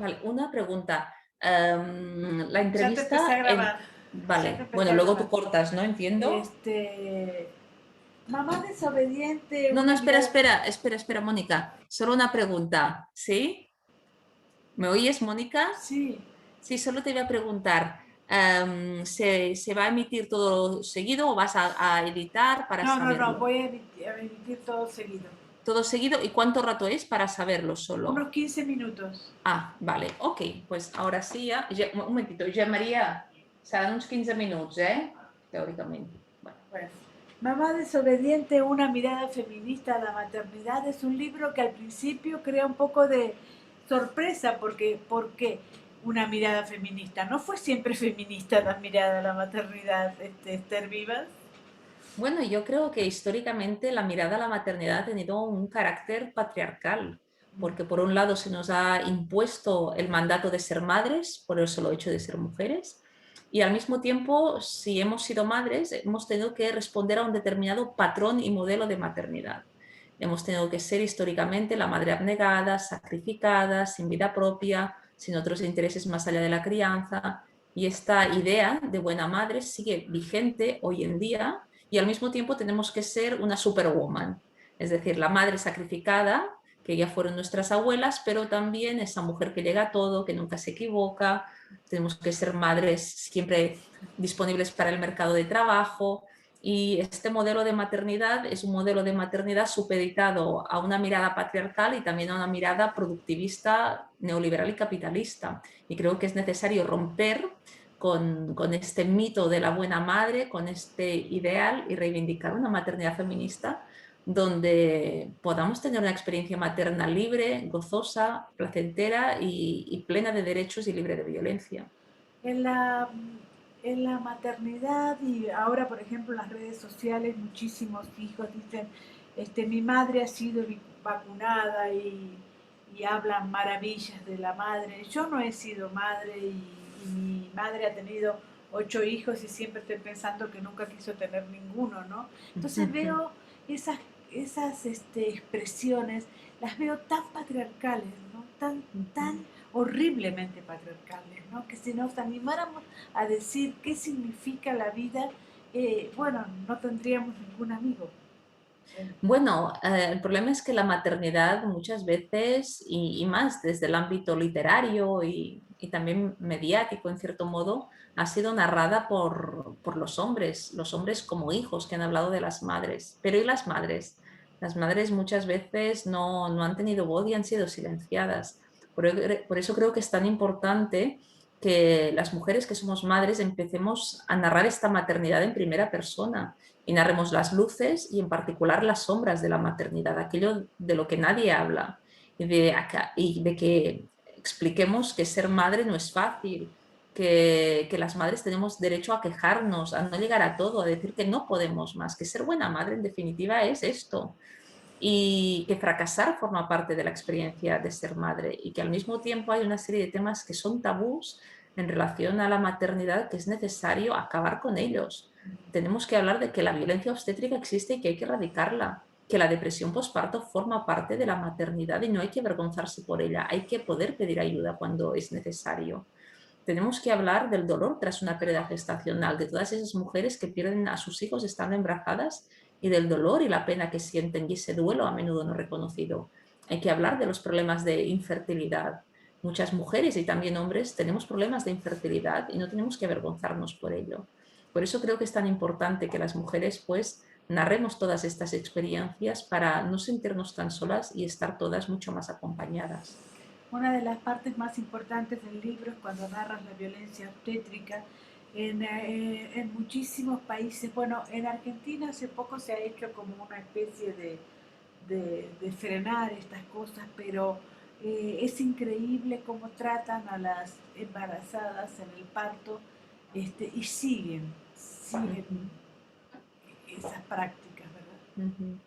Vale, una pregunta. La Ya te empecé a entrevista grabar. Ya te Vale, empecé bueno, a luego tú grabar. cortas, ¿no? Entiendo. Este, mamá desobediente, No, no, una espera, mirada. espera, espera, espera, Mónica. Solo una pregunta, ¿sí? ¿Me oyes, Mónica? Sí. Sí, solo te voy a preguntar, ¿se va a emitir todo seguido o vas a editar para No, no, no, saberlo? voy a emitir todo seguido. Todo seguido, ¿y cuánto rato es para saberlo Unos solo? 15 minutos. Ah, vale, ok, pues ahora sí, un momentito, ja Maria, seran uns 15 minuts, teòricament. Bueno. Bueno. Mamá desobediente, una mirada feminista a la maternidad es un libro que al principio crea un poco de sorpresa porque ¿por qué una mirada feminista? ¿No fue siempre feminista la mirada a la maternidad, Esther Vivas? Bueno, yo creo que históricamente la mirada a la maternidad ha tenido un carácter patriarcal, porque por un lado se nos ha impuesto el mandato de ser madres, por el solo hecho de ser mujeres, y al mismo tiempo, si hemos sido madres, hemos tenido que responder a un determinado patrón y modelo de maternidad. Hemos tenido que ser históricamente la madre abnegada, sacrificada, sin vida propia, sin otros intereses más allá de la crianza, y esta idea de buena madre sigue vigente hoy en día y al mismo tiempo tenemos que ser una superwoman, es decir, la madre sacrificada, que ya fueron nuestras abuelas, pero también esa mujer que llega a todo, que nunca se equivoca, tenemos que ser madres siempre disponibles para el mercado de trabajo. Y este modelo de maternidad es un modelo de maternidad supeditado a una mirada patriarcal y también a una mirada productivista, neoliberal y capitalista. Y creo que es necesario romper con este mito de la buena madre, con este ideal y reivindicar una maternidad feminista donde podamos tener una experiencia materna libre, gozosa, placentera y plena de derechos y libre de violencia. En la, en la maternidad y ahora, por ejemplo, en las redes sociales, muchísimos hijos dicen, mi madre ha sido vacunada y hablan maravillas de la madre. Yo no he sido madre y mi madre ha tenido 8 hijos y siempre estoy pensando que nunca quiso tener ninguno, ¿no? Entonces veo esas, esas expresiones, las veo tan patriarcales, ¿no? Tan horriblemente patriarcales, ¿no? Que si nos animáramos a decir qué significa la vida, bueno, no tendríamos ningún amigo. Bueno, el problema es que la maternidad muchas veces, y más desde el ámbito literario y también mediático en cierto modo, ha sido narrada por los hombres como hijos que han hablado de las madres. Pero ¿y las madres? Las madres muchas veces no han tenido voz y han sido silenciadas. Por eso creo que es tan importante que las mujeres que somos madres empecemos a narrar esta maternidad en primera persona y narremos las luces y en particular las sombras de la maternidad, aquello de lo que nadie habla y de que expliquemos que ser madre no es fácil, que las madres tenemos derecho a quejarnos, a no llegar a todo, a decir que no podemos más, que ser buena madre en definitiva es esto y que fracasar forma parte de la experiencia de ser madre y que al mismo tiempo hay una serie de temas que son tabús en relación a la maternidad que es necesario acabar con ellos. Tenemos que hablar de que la violencia obstétrica existe y que hay que erradicarla, que la depresión postparto forma parte de la maternidad y no hay que avergonzarse por ella, hay que poder pedir ayuda cuando es necesario. Tenemos que hablar del dolor tras una pérdida gestacional, de todas esas mujeres que pierden a sus hijos estando embarazadas y del dolor y la pena que sienten y ese duelo a menudo no reconocido. Hay que hablar de los problemas de infertilidad. Muchas mujeres y también hombres tenemos problemas de infertilidad y no tenemos que avergonzarnos por ello. Por eso creo que es tan importante que las mujeres pues narremos todas estas experiencias para no sentirnos tan solas y estar todas mucho más acompañadas. Una de las partes más importantes del libro es cuando narras la violencia obstétrica en muchísimos países. Bueno, en Argentina hace poco se ha hecho como una especie de frenar estas cosas, pero es increíble cómo tratan a las embarazadas en el parto y siguen Ujú, esas prácticas, ¿verdad? ujú.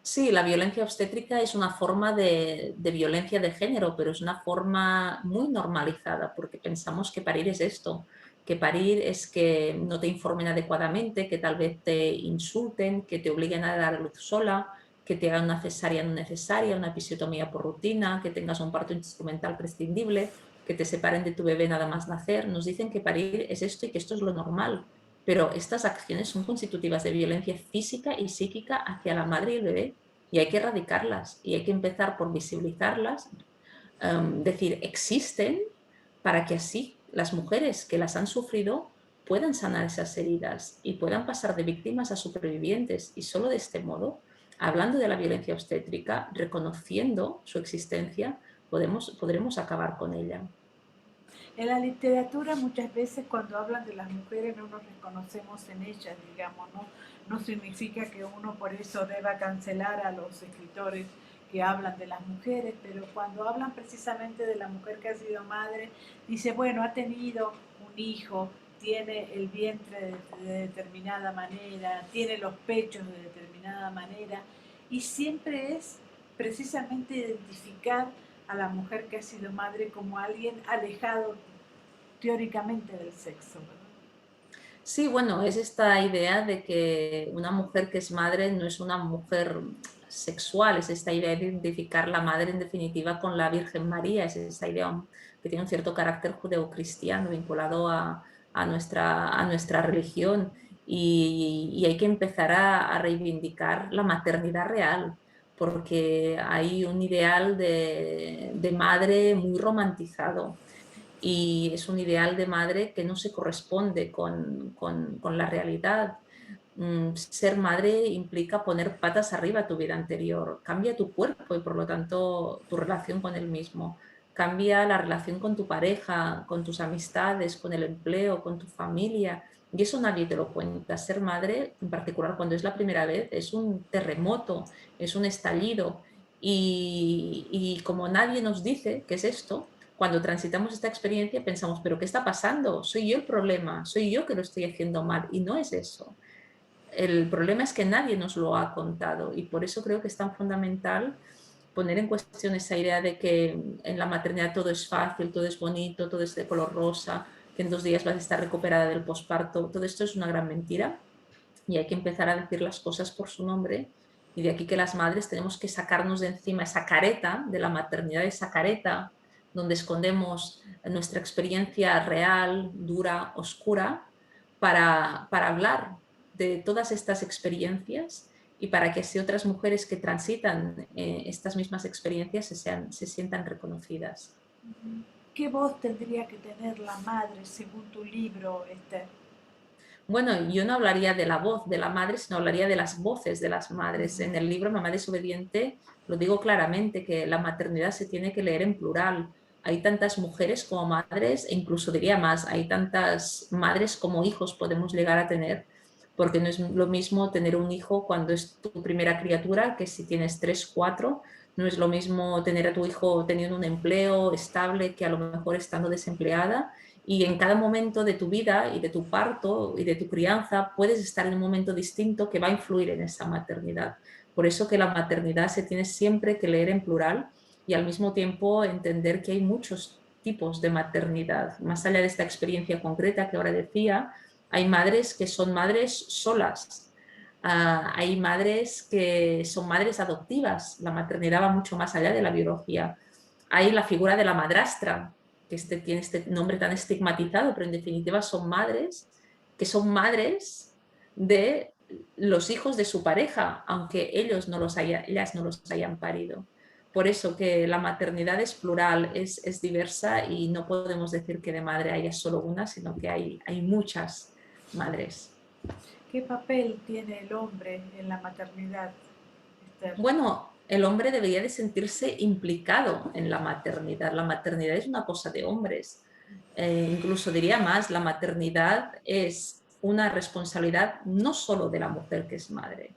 Sí, la violencia obstétrica es una forma de violencia de género, pero es una forma muy normalizada porque pensamos que parir es esto, que parir es que no te informen adecuadamente, que tal vez te insulten, que te obliguen a dar a luz sola, que te hagan una cesárea no necesaria, una episiotomía por rutina, que tengas un parto instrumental prescindible. que te separen de tu bebé nada más nacer, nos dicen que parir es esto y que esto es lo normal, pero estas acciones son constitutivas de violencia física y psíquica hacia la madre y el bebé y hay que erradicarlas y hay que empezar por visibilizarlas, decir, existen para que así las mujeres que las han sufrido puedan sanar esas heridas y puedan pasar de víctimas a supervivientes y solo de este modo, hablando de la violencia obstétrica, reconociendo su existencia, podremos acabar con ella. En la literatura muchas veces cuando hablan de las mujeres no nos reconocemos en ellas, digamos, ¿no? No significa que uno por eso deba cancelar a los escritores que hablan de las mujeres, pero cuando hablan precisamente de la mujer que ha sido madre, dice, bueno, ha tenido un hijo, tiene el vientre de determinada manera, tiene los pechos de determinada manera, y siempre es precisamente identificar a la mujer que ha sido madre como alguien alejado teóricamente del sexo, ¿verdad? Sí, bueno, es esta idea de que una mujer que es madre no es una mujer sexual, es esta idea de identificar la madre en definitiva con la Virgen María, es esa idea que tiene un cierto carácter judeocristiano vinculado a nuestra religión y hay que empezar a reivindicar la maternidad real, porque hay un ideal de madre muy romantizado y es un ideal de madre que no se corresponde con la realidad. Ser madre implica poner patas arriba a tu vida anterior, cambia tu cuerpo y por lo tanto tu relación con él mismo, cambia la relación con tu pareja, con tus amistades, con el empleo, con tu familia. Y eso nadie te lo cuenta. Ser madre, en particular cuando es la primera vez, es un terremoto, es un estallido. Y como nadie nos dice qué es esto, cuando transitamos esta experiencia pensamos, pero ¿qué está pasando? Soy yo el problema, soy yo que lo estoy haciendo mal y no es eso. El problema es que nadie nos lo ha contado y por eso creo que es tan fundamental poner en cuestión esa idea de que en la maternidad todo es fácil, todo es bonito, todo es de color rosa, que en 2 días vas a estar recuperada del posparto. Todo esto es una gran mentira y hay que empezar a decir las cosas por su nombre. Y de aquí que las madres tenemos que sacarnos de encima esa careta de la maternidad, esa careta donde escondemos nuestra experiencia real, dura, oscura, para hablar de todas estas experiencias y para que así otras mujeres que transitan estas mismas experiencias se sientan reconocidas. ¿Qué voz tendría que tener la madre según tu libro, Esther? Bueno, yo no hablaría de la voz de la madre, sino hablaría de las voces de las madres. En el libro Mamá desobediente lo digo claramente, que la maternidad se tiene que leer en plural. Hay tantas mujeres como madres, e incluso diría más, hay tantas madres como hijos podemos llegar a tener, porque no es lo mismo tener un hijo cuando es tu primera criatura que si tienes tres, cuatro. No es lo mismo tener a tu hijo teniendo un empleo estable que a lo mejor estando desempleada y en cada momento de tu vida y de tu parto y de tu crianza puedes estar en un momento distinto que va a influir en esa maternidad. Por eso que la maternidad se tiene siempre que leer en plural y al mismo tiempo entender que hay muchos tipos de maternidad. Más allá de esta experiencia concreta que ahora decía, hay madres que son madres solas. Hay madres que son madres adoptivas. La maternidad va mucho más allá de la biología. Hay la figura de la madrastra, que tiene este nombre tan estigmatizado, pero en definitiva son madres que son madres de los hijos de su pareja, aunque ellas no los hayan parido. Por eso que la maternidad es plural, es diversa y no podemos decir que de madre haya solo una, sino que hay muchas madres. ¿Qué papel tiene el hombre en la maternidad, Esther? Bueno, el hombre debería de sentirse implicado en la maternidad. La maternidad es una cosa de hombres. Incluso diría más, la maternidad es una responsabilidad no solo de la mujer que es madre.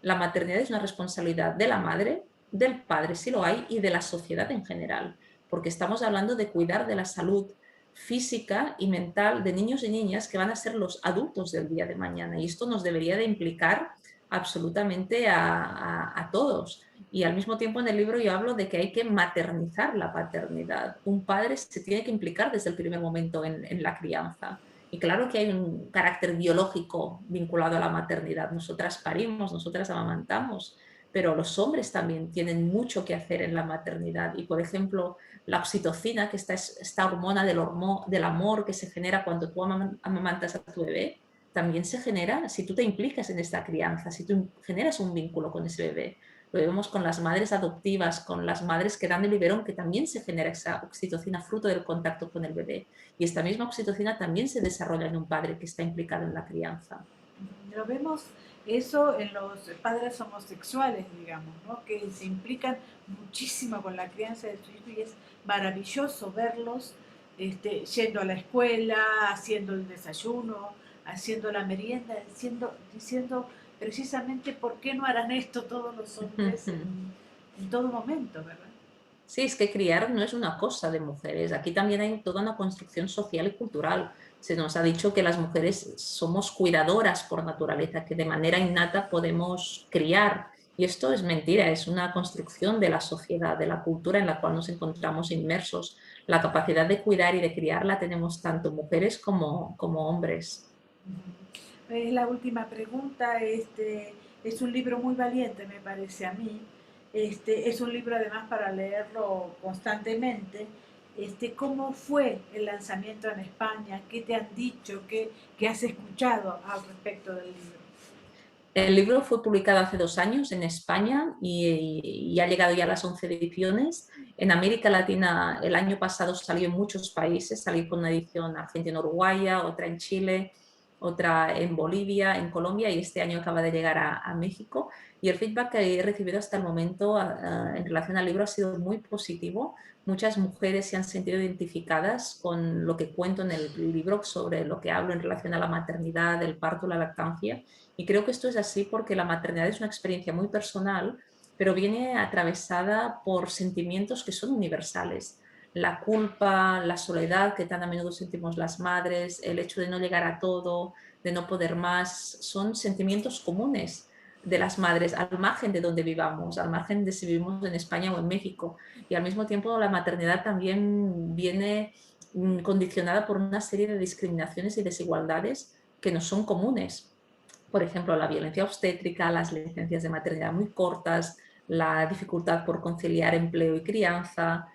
La maternidad es una responsabilidad de la madre, del padre si lo hay y de la sociedad en general, porque estamos hablando de cuidar de la salud física y mental de niños y niñas que van a ser los adultos del día de mañana y esto nos debería de implicar absolutamente a todos. Y al mismo tiempo en el libro yo hablo de que hay que maternizar la paternidad. Un padre se tiene que implicar desde el primer momento en la crianza. Y claro que hay un carácter biológico vinculado a la maternidad. Nosotras parimos, nosotras amamantamos, pero los hombres también tienen mucho que hacer en la maternidad. Y, por ejemplo, la oxitocina, que esta hormona del amor que se genera cuando tú amamantas a tu bebé, también se genera si tú te implicas en esta crianza, si tú generas un vínculo con ese bebé. Lo vemos con las madres adoptivas, con las madres que dan el biberón, que también se genera esa oxitocina fruto del contacto con el bebé. Y esta misma oxitocina también se desarrolla en un padre que está implicado en la crianza. Lo vemos eso en los padres homosexuales, digamos, ¿no? Que se implican muchísimo con la crianza de su hijo y es maravilloso verlos yendo a la escuela, haciendo el desayuno, haciendo la merienda, diciendo precisamente por qué no harán esto todos los hombres en todo momento, ¿verdad? Sí, es que criar no es una cosa de mujeres. Aquí también hay toda una construcción social y cultural. Se nos ha dicho que las mujeres somos cuidadoras por naturaleza, que de manera innata podemos criar. Y esto es mentira, es una construcción de la sociedad, de la cultura en la cual nos encontramos inmersos. La capacidad de cuidar y de criar la tenemos tanto mujeres como hombres. Es la última pregunta. Es un libro muy valiente, me parece a mí. Es un libro además para leerlo constantemente. ¿Cómo fue el lanzamiento en España? ¿Qué te han dicho? ¿Qué has escuchado al respecto del libro? El libro fue publicado hace 2 años en España y ha llegado ya a las 11 ediciones. En América Latina el año pasado salió en muchos países, salió con una edición argentina-uruguaya, otra en Chile, otra en Bolivia, en Colombia y este año acaba de llegar a México. Y el feedback que he recibido hasta el momento en relación al libro ha sido muy positivo. Muchas mujeres se han sentido identificadas con lo que cuento en el libro sobre lo que hablo en relación a la maternidad, el parto, la lactancia. Y creo que esto es así porque la maternidad es una experiencia muy personal, pero viene atravesada por sentimientos que son universales. La culpa, la soledad que tan a menudo sentimos las madres, el hecho de no llegar a todo, de no poder más, son sentimientos comunes de las madres, al margen de donde vivamos, al margen de si vivimos en España o en México. Y al mismo tiempo la maternidad también viene condicionada por una serie de discriminaciones y desigualdades que no son comunes. Por ejemplo, la violencia obstétrica, las licencias de maternidad muy cortas, la dificultad por conciliar empleo y crianza,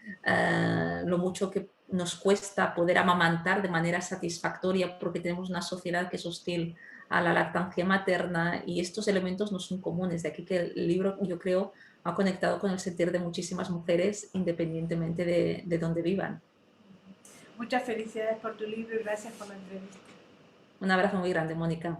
lo mucho que nos cuesta poder amamantar de manera satisfactoria porque tenemos una sociedad que es hostil a la lactancia materna y estos elementos no son comunes. De aquí que el libro, yo creo, ha conectado con el sentir de muchísimas mujeres independientemente de dónde vivan. Muchas felicidades por tu libro y gracias por la entrevista. Un abrazo muy grande, Mónica.